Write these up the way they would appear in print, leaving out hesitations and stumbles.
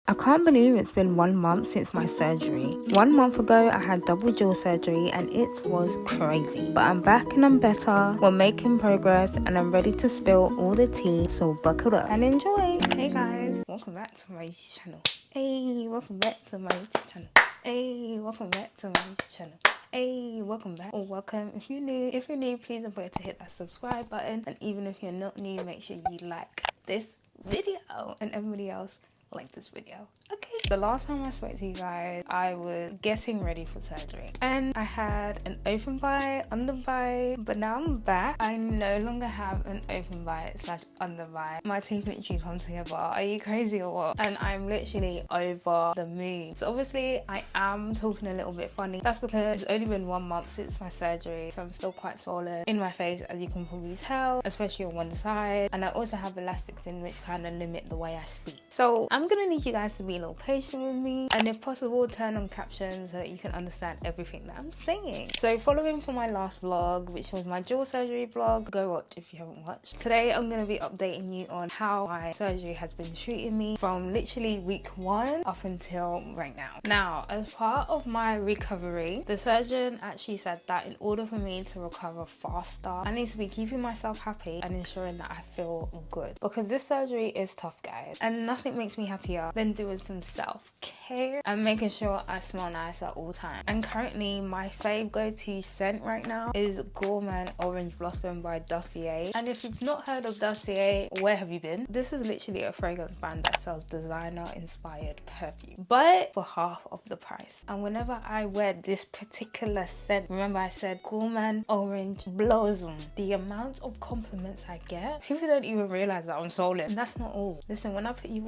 I can't believe it's been 1 month since my surgery. 1 month ago, I had double jaw surgery and it was crazy. But I'm back and I'm better, we're making progress, and I'm ready to spill all the tea, so buckle up and enjoy. Hey guys, welcome back to my channel. Hey, welcome back to my channel. Hey, welcome back to my channel. Hey, welcome back or welcome if you're new. If you're new, please don't forget to hit that subscribe button, and even if you're not new, make sure you like this video, and everybody else like this video. Okay, the last time I spoke to you guys, I was getting ready for surgery and I had an open bite, under bite, but now I'm back. I no longer have an open bite slash under bite. My teeth literally come together. Are you crazy or what? And I'm literally over the moon. So obviously I am talking a little bit funny. That's because it's only been 1 month since my surgery, so I'm still quite swollen in my face, as you can probably tell, especially on one side, and I also have elastics in which kind of limit the way I speak. So I'm gonna need you guys to be a little patient with me, and if possible turn on captions so that you can understand everything that I'm saying. So following from my last vlog, which was my jaw surgery vlog, go watch if you haven't watched. Today I'm gonna be updating you on how my surgery has been treating me from literally week 1 up until right now. Now, as part of my recovery, the surgeon actually said that in order for me to recover faster, I need to be keeping myself happy and ensuring that I feel good, because this surgery is tough, guys, and nothing makes me happier than doing some self-care and making sure I smell nice at all times. And currently my fave go-to scent right now is Gourmand Orange Blossom by Dossier. And if you've not heard of Dossier, where have you been? This is literally a fragrance brand that sells designer inspired perfume, but for half of the price. And whenever I wear this particular scent, remember I said Gourmand Orange Blossom, the amount of compliments I get, people don't even realize that I'm swollen. And that's not all. Listen, when I put you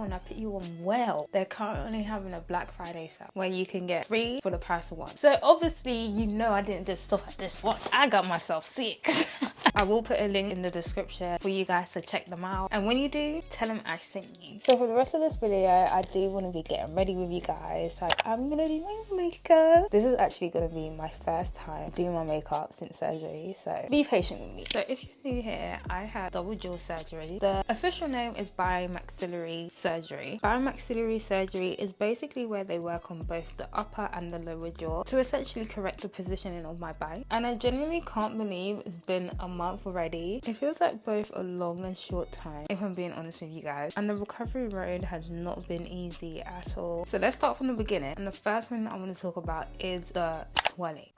on well. They're currently having a Black Friday sale where you can get 3 for the price of 1. So obviously, you know, I didn't just stop at this one. I got myself 6. I will put a link in the description for you guys to check them out, and when you do, tell them I sent you. So for the rest of this video, I do want to be getting ready with you guys. So I'm gonna do my makeup. This is actually gonna be my first time doing my makeup since surgery, so be patient with me. So if you're new here, I had double jaw surgery. The official name is biomaxillary surgery. Biomaxillary surgery is basically where they work on both the upper and the lower jaw to essentially correct the positioning of my bite. And I genuinely can't believe it's been a month already. It feels like both a long and short time, if I'm being honest with you guys. And the recovery road has not been easy at all. So let's start from the beginning. And the first thing that I want to talk about is the swelling.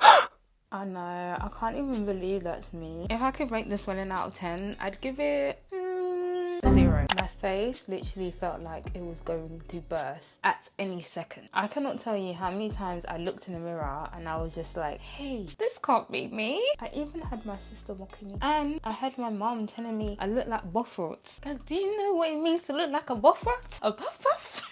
I know, I can't even believe that's me. If I could rate the swelling out of 10, I'd give it 0. My face literally felt like it was going to burst at any second. I cannot tell you how many times I looked in the mirror and I was just like, hey, this can't be me. I even had my sister mocking me, and I had my mom telling me I look like buffrot. Guys, do you know what it means to look like a buffrot? A buff?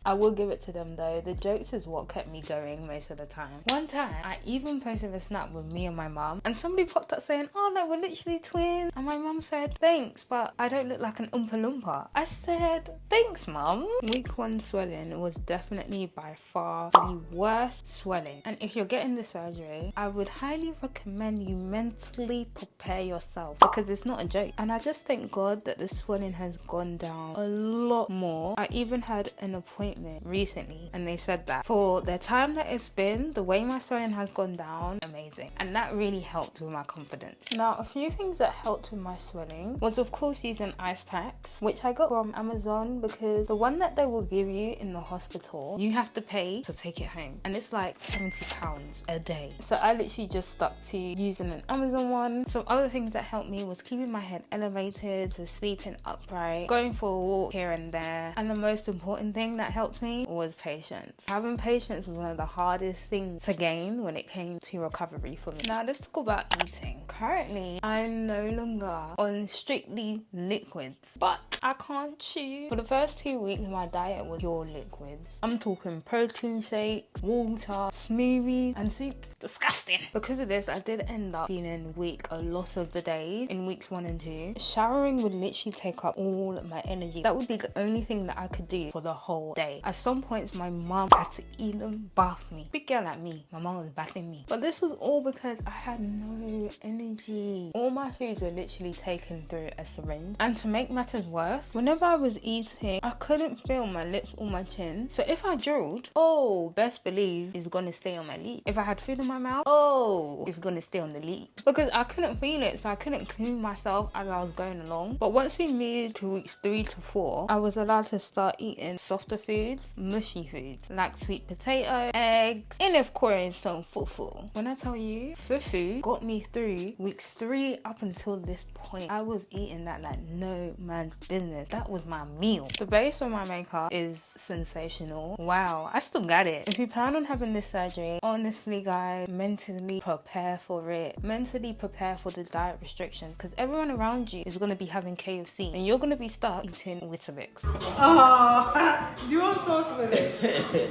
I will give it to them though, the jokes is what kept me going most of the time. One time, I even posted a snap with me and my mum, and somebody popped up saying, oh, like, we're literally twins. And my mum said, thanks, but I don't look like an Oompa Loompa. I said, thanks, mum. Week 1 swelling was definitely by far the worst swelling. And if you're getting the surgery, I would highly recommend you mentally prepare yourself, because it's not a joke. And I just thank God that the swelling has gone down a lot more. I even had an appointment recently and they said that for the time that it's been, the way my swelling has gone down, amazing. And that really helped with my confidence. Now, a few things that helped with my swelling was of course using ice packs, which I got from Amazon, because the one that they will give you in the hospital, you have to pay to take it home, and it's like £70 a day. So I literally just stuck to using an Amazon one. Some other things that helped me was keeping my head elevated, so sleeping upright, going for a walk here and there, and the most important thing that helped me was patience. Having patience was one of the hardest things to gain when it came to recovery for me. Now let's talk about eating. Currently, I'm no longer on strictly liquids, but I can't chew. For the first 2 weeks, my diet was pure liquids. I'm talking protein shakes, water, smoothies, and soup. Disgusting. Because of this, I did end up feeling weak a lot of the days in weeks 1 and 2. Showering would literally take up all my energy. That would be the only thing that I could do for the whole day. day. At some points, my mom had to even bath me. Big girl like me, my mom was bathing me. But this was all because I had no energy. All my foods were literally taken through a syringe. And to make matters worse, whenever I was eating, I couldn't feel my lips or my chin. So if I drilled, oh, best believe it's gonna stay on my lip. If I had food in my mouth, oh, it's gonna stay on the lip. Because I couldn't feel it, so I couldn't clean myself as I was going along. But once we moved to weeks 3 to 4, I was allowed to start eating softer foods, mushy foods, like sweet potato, eggs, and of course some fufu. When I tell you, fufu got me through weeks 3 up until this point. I was eating that like no man's business. That was my meal. The base of my makeup is sensational. Wow, I still got it. If you plan on having this surgery, honestly guys, mentally prepare for it. Mentally prepare for the diet restrictions, because everyone around you is going to be having KFC and you're going to be stuck eating Weetabix. Oh, do you want sauce with it?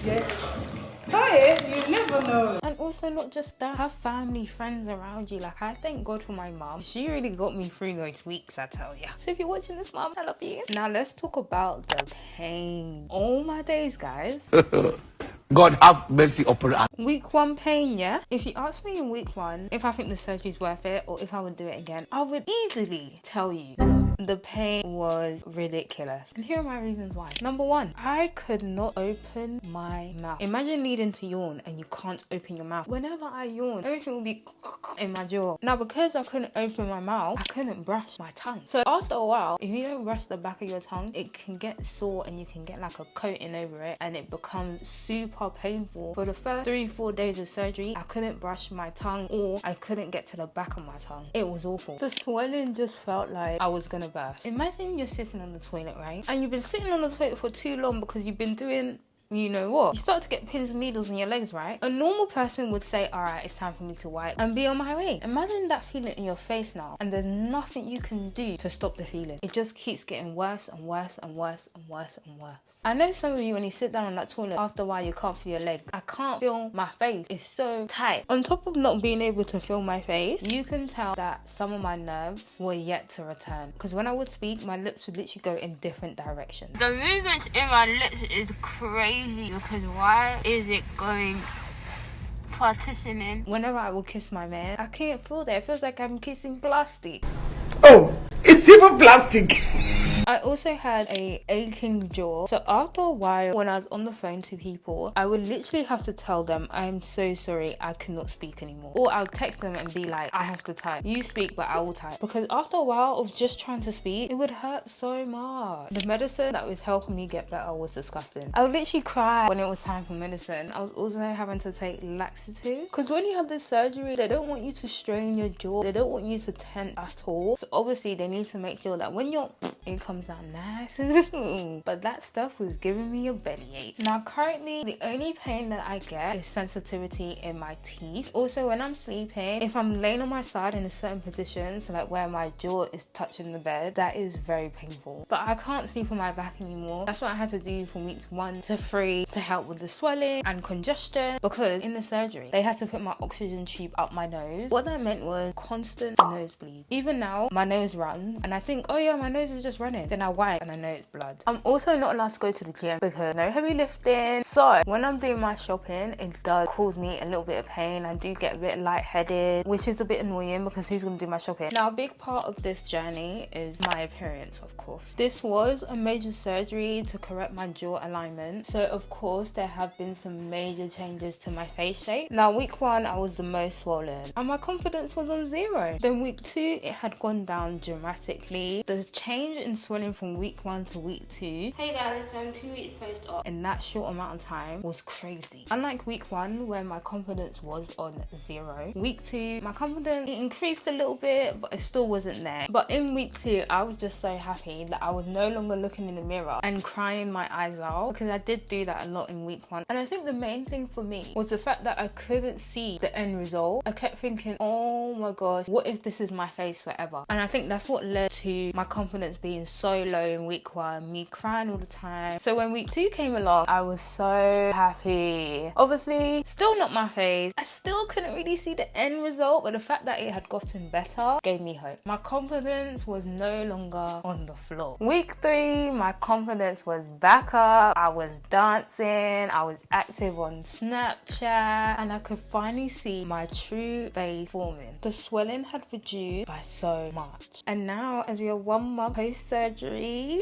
Yeah. Try it, you never know. And also not just that, have family, friends around you. Like, I thank God for my mom. She really got me through those weeks, I tell ya. So if you're watching this, mom, I love you. Now let's talk about the pain. Oh my days, guys. God have mercy upon us. Week 1 pain, yeah? If you ask me in week 1 if I think the surgery is worth it or if I would do it again, I would easily tell you no. The pain was ridiculous. And here are my reasons why. Number 1, I could not open my mouth. Imagine needing to yawn and you can't open your mouth. Whenever I yawn, everything will be in my jaw. Now, because I couldn't open my mouth, I couldn't brush my tongue. So after a while, if you don't brush the back of your tongue, it can get sore and you can get like a coating over it and it becomes super painful. For the first 3-4 days of surgery, I couldn't brush my tongue or I couldn't get to the back of my tongue. It was awful. The swelling just felt like I was gonna burst. Imagine you're sitting on the toilet, right? And you've been sitting on the toilet for too long because you've been doing you know what, you start to get pins and needles in your legs, right? A normal person would say, all right, it's time for me to wipe and be on my way. Imagine that feeling in your face now, and there's nothing you can do to stop the feeling. It just keeps getting worse and worse and worse and worse and worse. I know some of you, when you sit down on that toilet, after a while you can't feel your legs. I can't feel my face. It's so tight. On top of not being able to feel my face, you can tell that some of my nerves were yet to return. Because when I would speak, my lips would literally go in different directions. The movements in my lips is crazy, because why is it going partitioning? Whenever I would kiss my man, I can't feel that. It feels like I'm kissing plastic. Oh, it's even plastic. I also had a aching jaw. So after a while, when I was on the phone to people, I would literally have to tell them, I'm so sorry, I cannot speak anymore. Or I'll text them and be like, I have to type. You speak, but I will type. Because after a while of just trying to speak, it would hurt so much. The medicine that was helping me get better was disgusting. I would literally cry when it was time for medicine. I was also having to take laxative. Because when you have this surgery, they don't want you to strain your jaw. They don't want you to tense at all. So obviously, they need to make sure that when you're it comes out nice and smooth. But that stuff was giving me a bellyache. Now currently the only pain that I get is sensitivity in my teeth. Also when I'm sleeping, if I'm laying on my side in a certain position, so like where my jaw is touching the bed, that is very painful. But I can't sleep on my back anymore. That's what I had to do from weeks 1 to 3 to help with the swelling and congestion, because in the surgery they had to put my oxygen tube up my nose. What that meant was constant nosebleed. Even now my nose runs and I think, oh yeah, my nose is just running. Then I wipe and I know it's blood. I'm also not allowed to go to the gym because no heavy lifting. So when I'm doing my shopping, it does cause me a little bit of pain. I do get a bit lightheaded, which is a bit annoying because who's going to do my shopping? Now a big part of this journey is my appearance, of course. This was a major surgery to correct my jaw alignment. So of course there have been some major changes to my face shape. Now week 1 I was the most swollen and my confidence was on 0. Then week 2 it had gone down dramatically. The change in swelling from week 1 to week 2, Hey guys, I'm 2 weeks post-op. in that short amount of time was crazy. Unlike week 1 where my confidence was on 0, week 2 my confidence increased a little bit but it still wasn't there. But in week 2 I was just so happy that I was no longer looking in the mirror and crying my eyes out, because I did do that a lot in week 1. And I think the main thing for me was the fact that I couldn't see the end result. I kept thinking, oh my gosh, what if this is my face forever? And I think that's what led to my confidence being so so low in week 1, me crying all the time. So when week 2 came along, I was so happy. Obviously, still not my phase. I still couldn't really see the end result, but the fact that it had gotten better gave me hope. My confidence was no longer on the floor. Week 3, my confidence was back up. I was dancing, I was active on Snapchat, and I could finally see my true face forming. The swelling had reduced by so much. And now, as we are 1 month post-surgery,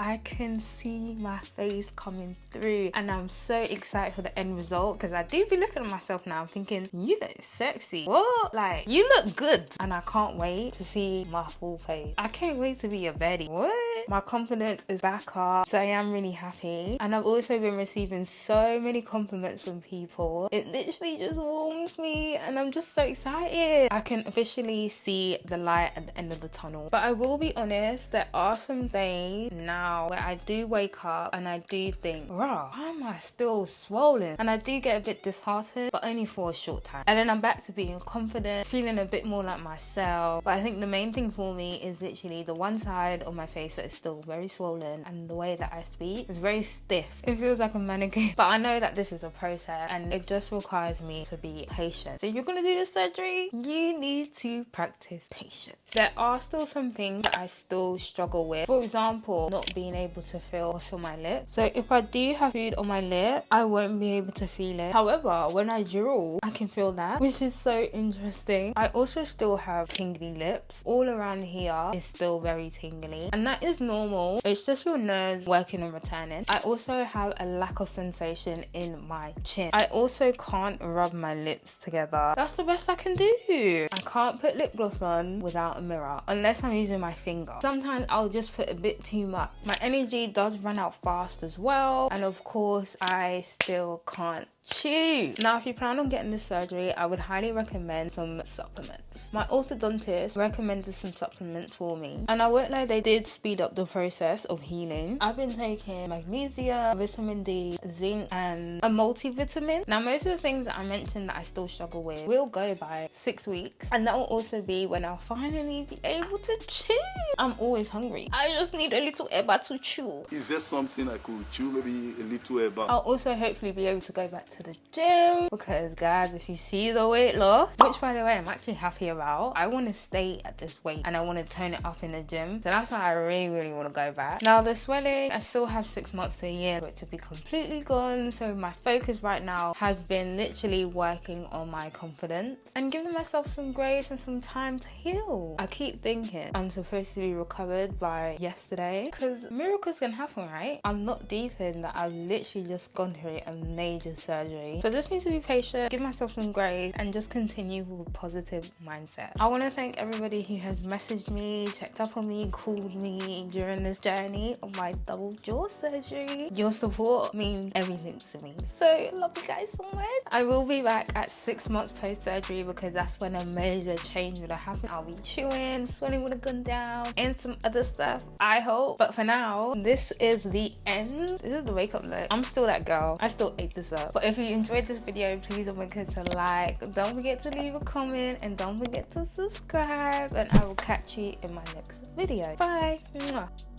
I can see my face coming through. And I'm so excited for the end result, because I do be looking at myself now, I'm thinking, you look sexy. What? Like, you look good. And I can't wait to see my full face. I can't wait to be a Betty. What? My confidence is back up, so I am really happy. And I've also been receiving so many compliments from people. It literally just warms me, and I'm just so excited. I can officially see the light at the end of the tunnel. But I will be honest, there are some days now where I do wake up and I do think, wow, why am I still swollen? And I do get a bit disheartened, but only for a short time. And then I'm back to being confident, feeling a bit more like myself. But I think the main thing for me is literally the one side of my face that is still very swollen, and the way that I speak is very stiff. It feels like a mannequin. But I know that this is a process, and it just requires me to be patient. So if you're gonna do this surgery, you need to practice patience. There are still some things that I still struggle with. For example, not being able to feel what's on my lips. So if I do have food on my lip, I won't be able to feel it. However, when I drool, I can feel that, which is so interesting. I also still have tingly lips. All around here is still very tingly, and that is normal. It's just your nerves working and returning. I also have a lack of sensation in my chin. I also can't rub my lips together. That's the best I can do. I can't put lip gloss on without a mirror unless I'm using my finger. Sometimes I'll just put a bit too much. My energy does run out fast as well, and of course I still can't chew. Now, if you plan on getting this surgery, I would highly recommend some supplements. My orthodontist recommended some supplements for me, and I won't lie, they did speed up the process of healing. I've been taking magnesium, vitamin D, zinc, and a multivitamin. Now, most of the things that I mentioned that I still struggle with will go by 6 weeks, and that will also be when I'll finally be able to chew. I'm always hungry. I just need a little eba to chew. Is there something I could chew? Maybe a little eba? I'll also hopefully be able to go back to the gym, because guys, if you see the weight loss, which by the way I'm actually happy about, I want to stay at this weight and I want to tone it up in the gym. So that's why I really want to go back. Now, the swelling, I still have 6 months to a year for it to be completely gone. So my focus right now has been literally working on my confidence and giving myself some grace and some time to heal. I keep thinking I'm supposed to be recovered by yesterday, because miracles can happen, right? I'm not deep in that. I've literally just gone through a major surgery. So I just need to be patient, give myself some grace, and just continue with a positive mindset. I want to thank everybody who has messaged me, checked up on me, called me during this journey of my double jaw surgery. Your support means everything to me. So love you guys so much. I will be back at 6 months post-surgery, because that's when a major change would have happened. I'll be chewing, swelling would have gone down, and some other stuff, I hope. But for now, this is the end. This is the wake up look. I'm still that girl. I still ate this up. But if you enjoyed this video, please don't forget to like, don't forget to leave a comment, and don't forget to subscribe, and I will catch you in my next video. Bye. Mwah.